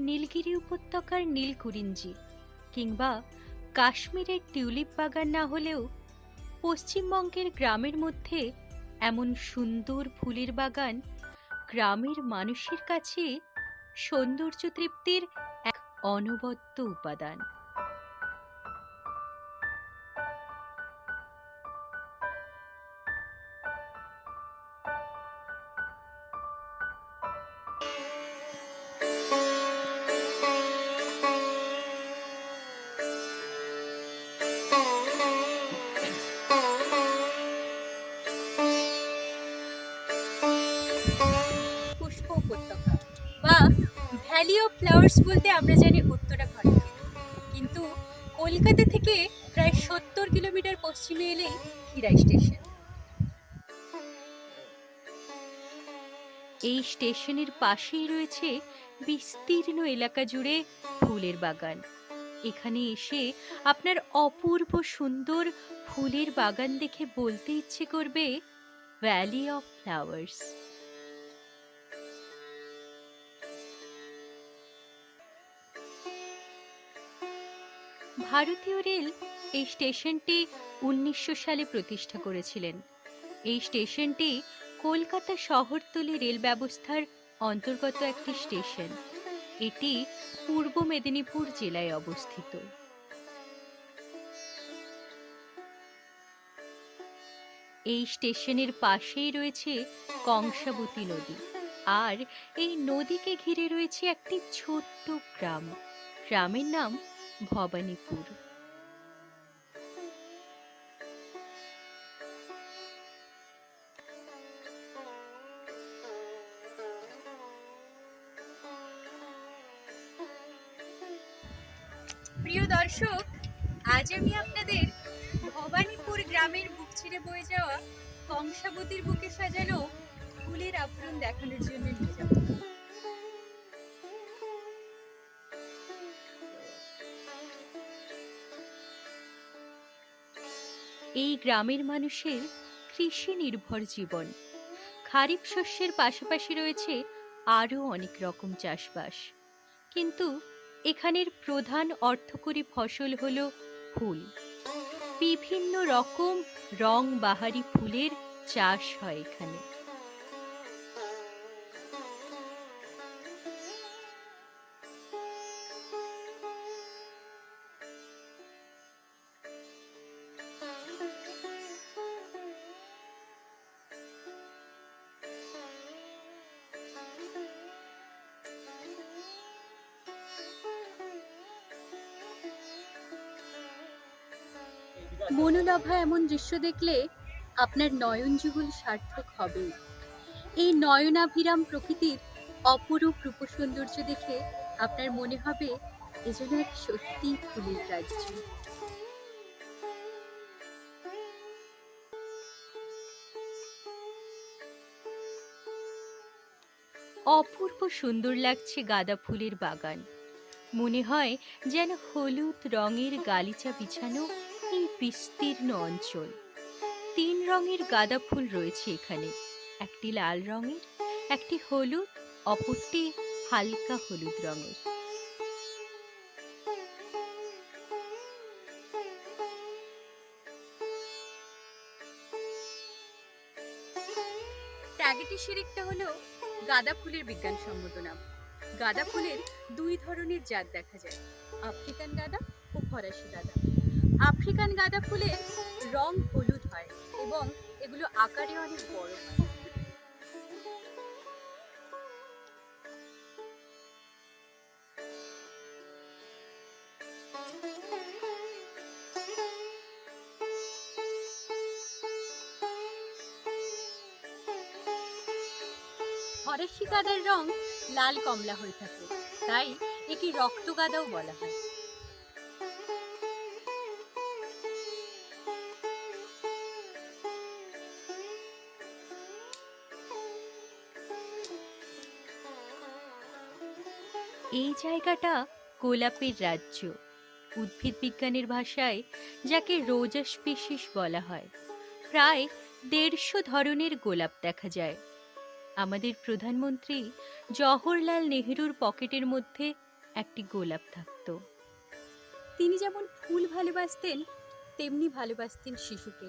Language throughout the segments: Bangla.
নীলগিরি উপত্যকার নীলকুরিঞ্জি কিংবা কাশ্মীরের টিউলিপ বাগান না হলেও পশ্চিমবঙ্গের গ্রামের মধ্যে এমন সুন্দর ফুলের বাগান গ্রামের মানুষের কাছে সৌন্দর্য তৃপ্তির এক অনবদ্য উপাদান। পুষ্প উপত্যকা বা ভ্যালি অফ ফ্লাওয়ার্স বলতে আমরা জানি উত্তরাখণ্ডকে, কিন্তু কলকাতা থেকে প্রায় 70 কিলোমিটার পশ্চিমে এলেই খিরাই স্টেশন। এই স্টেশনের পাশেই রয়েছে বিস্তীর্ণ এলাকা জুড়ে ফুলের বাগান। এখানে এসে আপনার অপূর্ব সুন্দর ফুলের বাগান দেখে বলতে ইচ্ছে করবে ভ্যালি অফ ফ্লাওয়ার্স। ভারতীয় রেল এই স্টেশনটি 1900 সালে প্রতিষ্ঠা করেছিলেন। এই স্টেশনটি কলকাতা শহরতলি রেল ব্যবস্থার অন্তর্গত একটি স্টেশন। এটি পূর্ব মেদিনীপুর জেলায় অবস্থিত। এই স্টেশনের পাশেই রয়েছে কংসাবতী নদী, আর এই নদীকে ঘিরে রয়েছে একটি ছোট্ট গ্রাম। গ্রামের নাম ভবানীপুর। প্রিয় দর্শক, আজ আমি আপনাদের ভবানীপুর গ্রামের বুক ছিঁড়ে বয়ে যাওয়া কংসাবতীর বুকে সাজানো ফুলের আভরণ দেখানোর জন্য নিয়ে যাব। এই গ্রামের মানুষের কৃষি নির্ভর জীবন। খারিফ শস্যের পাশাপাশি রয়েছে আরও অনেক রকম চাষবাস, কিন্তু এখানের প্রধান অর্থকরী ফসল হলো ফুল। বিভিন্ন রকম রং বাহারি ফুলের চাষ হয় এখানে। মনোলাভা এমন দৃশ্য দেখলে আপনার নয়ন যুগল সার্থক হবেই। এই নয়নাভিরাম প্রকৃতির অপরূপ রূপ সৌন্দর্য দেখে আপনার মনে হবে এ যেন এক সত্যি ফুলের রাজ্য। অপূর্ব সুন্দর লাগছে গাঁদা ফুলের বাগান। মনে হয় যেন হলুদ রঙের গালিচা বিছানো এই বিস্তীর্ণ অঞ্চল। 3 রঙের গাঁদা ফুল রয়েছে এখানে, একটি লাল রঙের, একটি হলুদ, অপরটি হালকা হলুদ রঙের। প্রাগৈতিহাসিকটা হলো গাঁদা ফুলের বিজ্ঞানসম্মত নাম। গাঁদা ফুলের 2 ধরনের জাত দেখা যায়, আফ্রিকান গাঁদা ও ফরাসি গাঁদা। আফ্রিকান গাঁদা ফুলের রং হলুদ হয় এবং এগুলো আকারে অনেক বড় হয়। ফরাসি গাঁদার রং লাল কমলা হয়ে থাকে, তাই একে রক্ত গাঁদাও বলা হয়। এই জায়গাটা গোলাপের রাজ্য। উদ্ভিদ বিজ্ঞানের ভাষায় যাকে রোজা স্পিসিস বলা হয়। প্রায় 150 ধরনের গোলাপ দেখা যায়। আমাদের প্রধানমন্ত্রী জওহরলাল নেহরুর পকেটের মধ্যে একটি গোলাপ থাকতো। তিনি যেমন ফুল ভালোবাসতেন, তেমনি ভালোবাসতেন শিশুকে।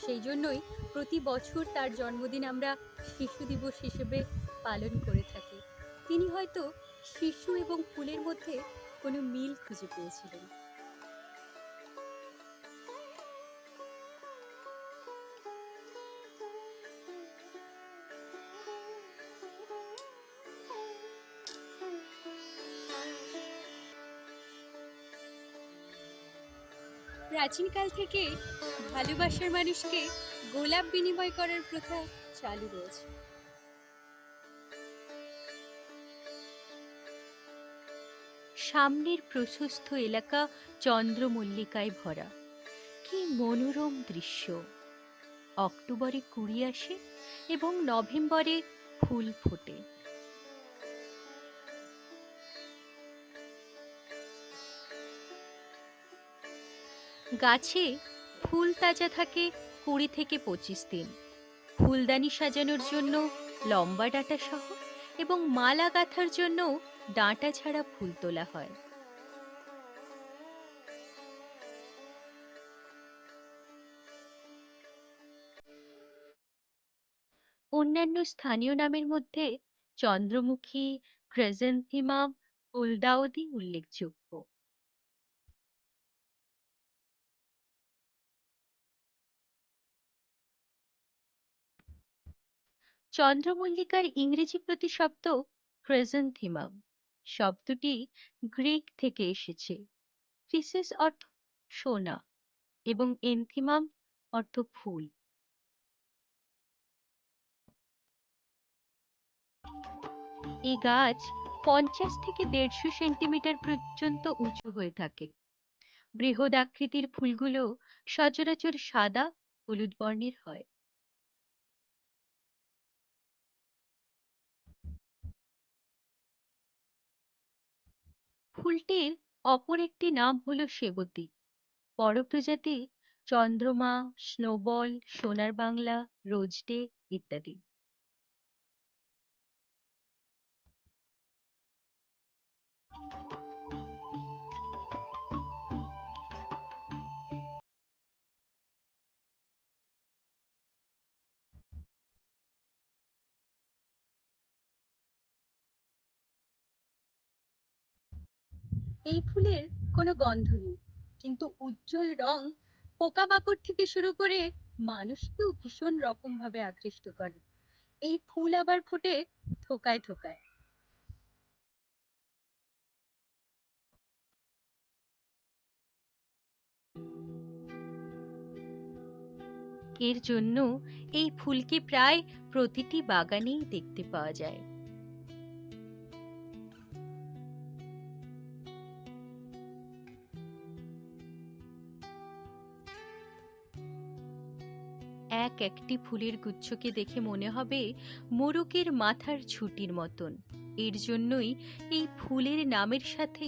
সেই জন্যই প্রতি বছর তার জন্মদিন আমরা শিশু দিবস হিসেবে পালন করে থাকি। তিনি হয়তো শিশু এবং ফুলের মধ্যে কোনো মিল খুঁজে পেয়েছিলেন। প্রাচীনকাল থেকে ভালোবাসার মানুষকে গোলাপ বিনিময় করার প্রথা চালু রয়েছে। সামনের প্রশস্ত এলাকা চন্দ্রমল্লিকায় ভরা। কি মনোরম দৃশ্য! অক্টোবরে কুড়ি আসে এবং নভেম্বরে ফুল ফোটে। গাছে ফুল তাজা থাকে ২০ থেকে ২৫ দিন। ফুলদানি সাজানোর জন্য লম্বা ডাঁটা সহ এবং মালা গাঁথার জন্য ডাঁটা ছাড়া ফুল তোলা হয়। অন্যান্য স্থানীয় নামের মধ্যে চন্দ্রমুখী, ক্রাইসেন্থেমাম, গুলদাউদি উল্লেখযোগ্য। চন্দ্রমল্লিকার ইংরেজি প্রতিশব্দ ক্রাইসেন্থেমাম। শব্দটি গ্রিক থেকে এসেছে। ক্রিসিস অর্থ সোনা এবং এনথিমাম অর্থ ফুল। এই গাছ ৫০ থেকে ১৫০ সেন্টিমিটার পর্যন্ত উঁচু হয়ে থাকে। বৃহৎ আকৃতির ফুলগুলো সচরাচর সাদা হলুদ বর্ণের হয়। ফুলটির অপর একটি নাম হলো সেবতী। বড় প্রজাতি চন্দ্রমা, স্নোবল, সোনার বাংলা, রোজডে ইত্যাদি। এই ফুলের কোনো গন্ধ নেই, কিন্তু উজ্জ্বল রং পোকামাকড় থেকে শুরু করে মানুষকেও ভীষণ রকম ভাবে আকৃষ্ট করে। এই ফুল আবার ফোটে থোকায় থোকায়। এর জন্য এই ফুলকে প্রায় প্রতিটি বাগানেই দেখতে পাওয়া যায়। এক একটি ফুলের গুচ্ছকে দেখে মনে হবে মোরকের মাথার ছুটির মতন। এর জন্যই এই ফুলের নামের সাথে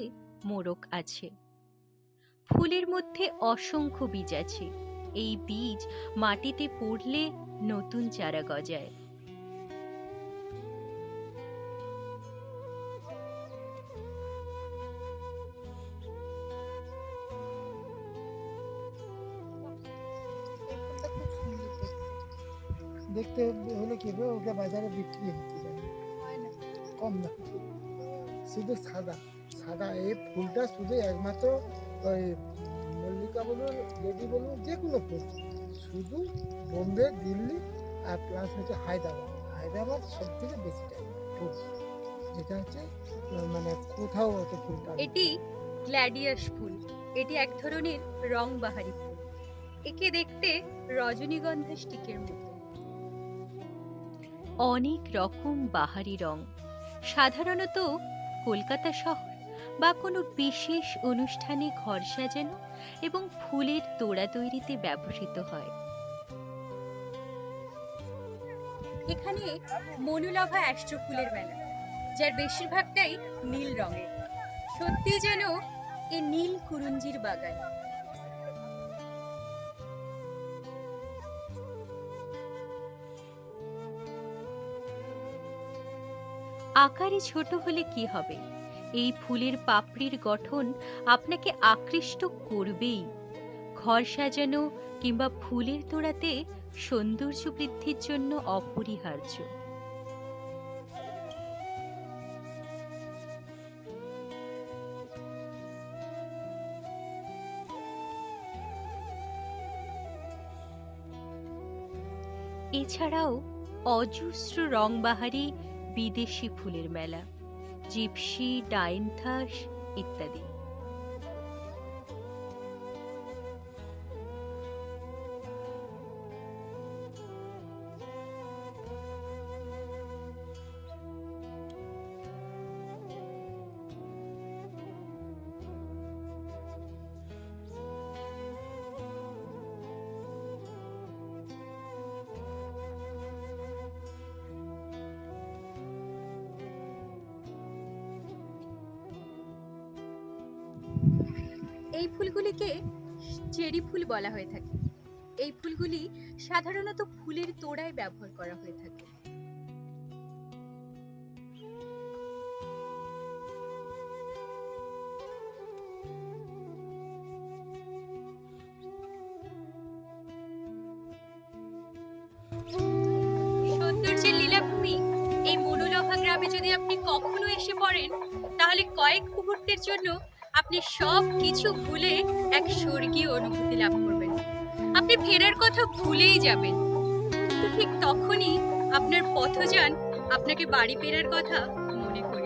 মোরক আছে। ফুলের মধ্যে অসংখ্য বীজ আছে। এই বীজ মাটিতে পড়লে নতুন চারা গজায়। এই ফুলটা খুব সুন্দর দেখতে। হলে কি হবে, ওটা বাজারে বিক্রি হতে যাবে হয় না? কম দাম। শুধু সাদা সাদা এই ফুলটা শুধু একমাত্র ওই মল্লিকা বলুন, লেডি বলুন, যে কোনো ফুল শুধু বোম্বে, দিল্লি আর প্লাস হচ্ছে হায়দ্রাবাদ। হায়দ্রাবাদ সব থেকে বেশি টাইম ফুল, যেটা হচ্ছে মানে কোথাও অত ফুল পাবে না। এটি গ্ল্যাডিয়াস ফুল। এটি এক ধরনের রং বাহারি ফুল। একে দেখতে রজনীগন্ধা স্টিকের মতো। অনেক রকম বাহারি রং সাধারণত কলকাতা শহর বা কোনো বিশেষ অনুষ্ঠানে ঘর সাজানো এবং ফুলের তোড়া তৈরিতে ব্যবহৃত হয়। এখানে মনুলভা অ্যাস্ট্রো ফুলের মেলা, যার বেশিরভাগটাই নীল রঙের। সত্যি যেন এ নীল কুরুঞ্জির বাগান। আকারে ছোট হলে কি হবে, এই ফুলের পাপড়ির গঠন আপনাকে আকৃষ্ট করবেই। ঘর সাজানো কিংবা ফুলের তোড়াতে সৌন্দর্য বৃদ্ধির জন্য অপরিহার্য। এছাড়াও অজস্র রংবাহারি বিদেশি ফুলের মেলা, জিপসি, ডাইনথাস ইত্যাদি। এই ফুলগুলিকে চেরি ফুল বলা হয়ে থাকে। এই ফুলগুলি সাধারণত ফুলের তোড়ায় ব্যবহার করা হয়ে থাকে। সৌন্দর্যের লীলাভূমি এই মনোলভা গ্রামে যদি আপনি কখনো এসে পড়েন, তাহলে কয়েক মুহূর্তের জন্য আপনি সব কিছু ভুলে এক স্বর্গীয় অনুভূতি লাভ করবেন। আপনি ফেরার কথা ভুলেই যাবেন, কিন্তু ঠিক তখনই আপনার পথযান আপনাকে বাড়ি ফেরার কথা মনে করিয়ে